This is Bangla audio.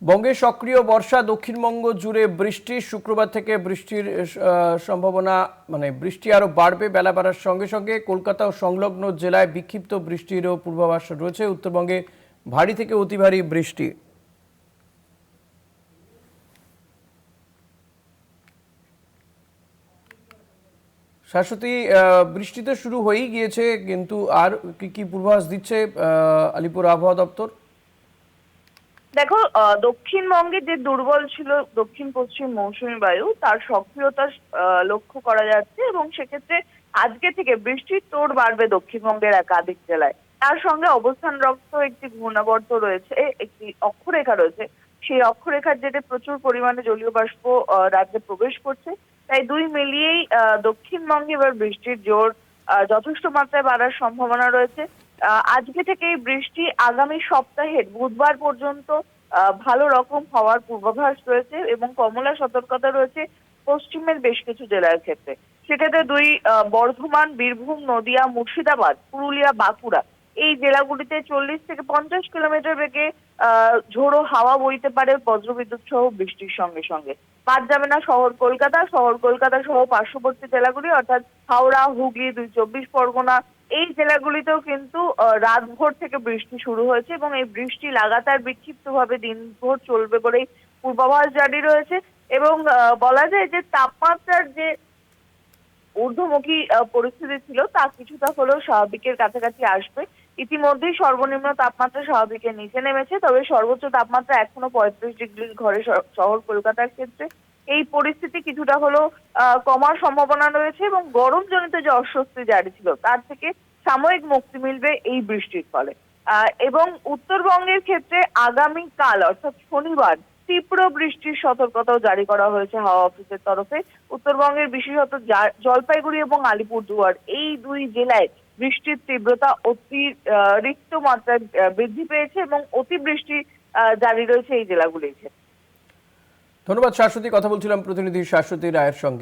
বঙ্গে সক্রিয় বর্ষা, দক্ষিণবঙ্গ জুড়ে বৃষ্টি। শুক্রবার থেকে বৃষ্টির সম্ভাবনা, বৃষ্টি আরো বাড়বে। বেলা বাড়ার সঙ্গে সঙ্গে কলকাতা ও সংলগ্ন জেলায় বিক্ষিপ্ত বৃষ্টিরও পূর্বাভাস রয়েছে। উত্তরবঙ্গে ভারী থেকে অতি ভারী বৃষ্টি। শাশ্বতী, বৃষ্টি তো শুরু হয়েই গিয়েছে, কিন্তু আর কি কি পূর্বাভাস দিচ্ছে আলিপুর আবহাওয়া দপ্তর? দেখো, দক্ষিণবঙ্গে যে দুর্বল ছিল দক্ষিণ পশ্চিম মৌসুমী বায়ু, তার সক্রিয়তা লক্ষ্য করা যাচ্ছে এবং সেক্ষেত্রে আজকে থেকে বৃষ্টির তোড় বাড়বে দক্ষিণবঙ্গের একাধিক জেলায়। তার সঙ্গে অবস্থানরত একটি ঘূর্ণাবর্ত রয়েছে, একটি অক্ষরেখা রয়েছে। সেই অক্ষরেখার জেরে প্রচুর পরিমাণে জলীয় বাষ্প রাজ্যে প্রবেশ করছে। তাই দুই মিলিয়েই দক্ষিণবঙ্গে এবার বৃষ্টির জোর যথেষ্ট মাত্রায় বাড়ার সম্ভাবনা রয়েছে। আজকে থেকেই বৃষ্টি আগামী সপ্তাহের বুধবার পর্যন্ত ভালো রকম হওয়ার পূর্বাভাস রয়েছে এবং কমলা সতর্কতা রয়েছে পশ্চিমের বেশ কিছু জেলার ক্ষেত্রে। সেক্ষেত্রে বর্ধমান, বীরভূম, নদিয়া, মুর্শিদাবাদ, পুরুলিয়া, বাঁকুড়া এই জেলাগুলিতে 40 থেকে 50 কিলোমিটার বেগে ঝোড়ো হাওয়া বইতে পারে, বজ্রবিদ্যুৎ সহ বৃষ্টির সঙ্গে সঙ্গে। বাদ যাবে না শহর কলকাতা সহ পার্শ্ববর্তী জেলাগুলি, অর্থাৎ হাওড়া, হুগলি, 2 চব্বিশ পরগনা এই জেলাগুলিতেও কিন্তু রাতভোর থেকে বৃষ্টি শুরু হয়েছে এবং এই বৃষ্টি লাগাতার বিক্ষিপ্তভাবে দিনভর চলবে বলেই পূর্বাভাস জারি রয়েছে। এবং বলা যায় যে তাপমাত্রার যে ঊর্ধ্বমুখী পরিস্থিতি ছিল তা কিছুটা হলেও স্বাভাবিকের কাছাকাছি আসবে। ইতিমধ্যেই সর্বনিম্ন তাপমাত্রা স্বাভাবিকের নিচে নেমেছে, তবে সর্বোচ্চ তাপমাত্রা এখনো 35 ডিগ্রির ঘরে শহর কলকাতার ক্ষেত্রে। এই পরিস্থিতি কিছুটা হলেও কমার সম্ভাবনা রয়েছে এবং গরমজনিত যে অস্বস্তি জারি ছিল তার থেকে সাময়িক মুক্তি মিলবে এই বৃষ্টির ফলে। এবং উত্তরবঙ্গের ক্ষেত্রে আগামীকাল অর্থাৎ শনিবার তীব্র বৃষ্টির সতর্কতাও জারি করা হয়েছে হাওয়া অফিসের তরফে। উত্তরবঙ্গের বিশেষত জলপাইগুড়ি এবং আলিপুরদুয়ার এই দুই জেলায় বৃষ্টির তীব্রতা অতিরিক্ত মাত্রায় বৃদ্ধি পেয়েছে এবং অতিবৃষ্টি জারি রয়েছে এই জেলাগুলির ক্ষেত্রে। ধন্যবাদ শাশ্বতী। কথা বলছিলাম প্রতিনিধি শাশ্বতী রায়ের সঙ্গে।